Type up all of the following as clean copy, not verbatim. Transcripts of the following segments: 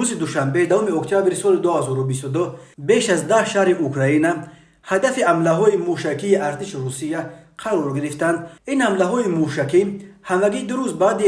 روز دوشنبه دوم اکتبر سال 2022 بیش از 10 شهر اوکراین هدف حمله‌های موشکی ارتش روسیه قرار گرفتند. این حمله‌های موشکی همگی 2 روز بعد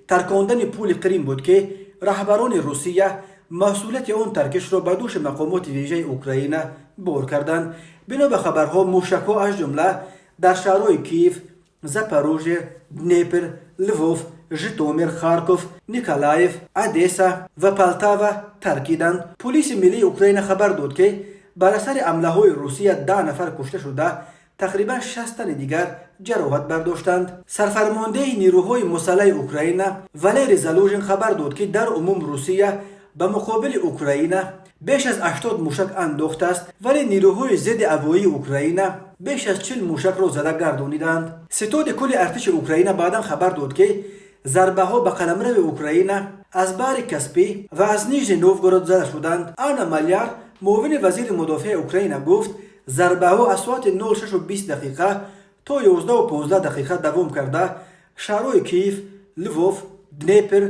ترکاندن پول کریم بود که رهبران روسیه مسئولیت آن ترکش را به دوش مقامات ویژه اوکراین بار کردند. بنا به خبرها موشک‌ها از جمله در شهرهای کیف، زاپاروژه، دنیپر، لووف، ژیتومیر، خارکوف، نیکولایف، ادسا و پلتاوا ترکیدند. پلیس ملی اوکراین خبر داد که بر اثر حمله‌های روسیه 10 نفر کشته شده، تقریبا 60 تن دیگر جراحت برداشتند. سرفرمانده نیروهای مسلح اوکراین والری زالوژن خبر داد که در عموم روسیه به مقابل اوکراین بیش از 80 موشک انداخته است، ولی نیروهای ضد هوایی اوکراین بیش از 40 موشک را زده گردانیدند. ستاد کل ارتش اوکراین بعدا خبر داد که ضربه ها به قلمرو اوکراین از بحر کاسپی و از نیژنی نوفگورود زده شدند. آنا مالیار معاون وزیر مدافع اوکراین گفت ضربه ها از ساعت 06:20 دقیقه تا 11:15 دقیقه دوام کرده. شهرهای کیف، لووف، دنیپر،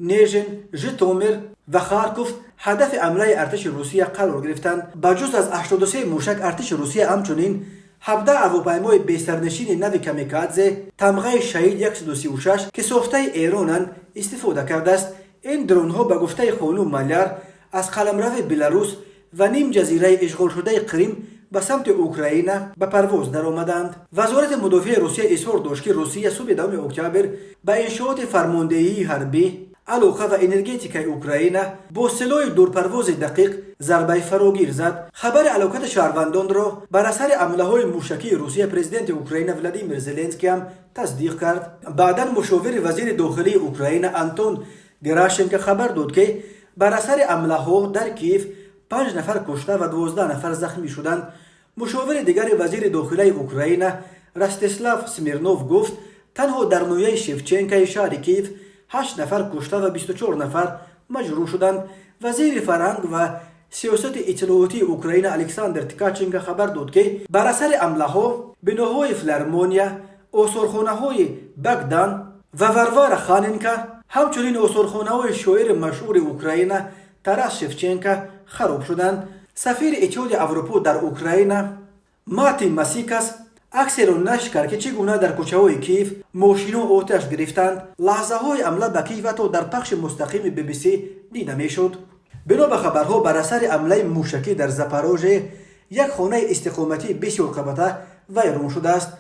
نیژن، ژیتومیر و خارکوف هدف حمله ارتش روسیه قرار گرفتند. بجز از 83 موشک ارتش روسیه همچنین 17 هواپیمای بی‌سرنشین نو کامیکادزه تمغه شهید 136 که ساخته ایرانند استفاده کرده است. این درون ها به گفته خانم مالیار از قلمرو بلاروس و نیم جزیره اشغال شده کریم به سمت اوکراین به پرواز درآمدند. وزارت مدافع روسیه اظهار داشت که روسیه صبح 2 اکتبر به انشاءات فرماندهی حربی، علاقه و انرژتیک اوکراین با سلاح دورپرواز دقیق ضربه فراگیر زد. خبر هلاکت شهروندان را بر اثر حمله‌های موشکی روسیه پرزیدنت اوکراین ولادیمیر زلنسکی هم تصدیق کرد. بعدا مشاور وزیر داخلی اوکراین آنتون گراشنکو خبر داد که بر اثر حمله‌ها در کیف 5 نفر کشته و 12 نفر زخمی شدند. مشاور دیگر وزیر داخلی اوکراین رستسلاو سمیرنوف گفت تنها در نویه شفچنکای شهر کیف 8 نفر کشته و 24 نفر مجروح شدند. وزیر فرهنگ و سیاست اطلاعاتی اوکراین الکساندر تکاچنکو خبر داد که بر اثر حمله‌ها بناهای فیلارمونیا، آثارخانه‌های بگدان و وروار خانینکا، همچنین آثارخانه‌های شاعر مشهور اوکراین تاراس شفچنکو خراب شدند. سفیر اتحاد اروپا در اوکراین مارتین ماسیکاس عکس را نشر کرد که چگونه در کوچه‌های کیف ماشین‌ها آتش گرفتند. لحظه‌های حمله به کیف تا در پخش مستقیم BBC دیده می‌شد. بنا به خبرها بر اثر حمله موشکی در زاپاروژه یک خانه استقامتی بسیار قبطه ویران شده است.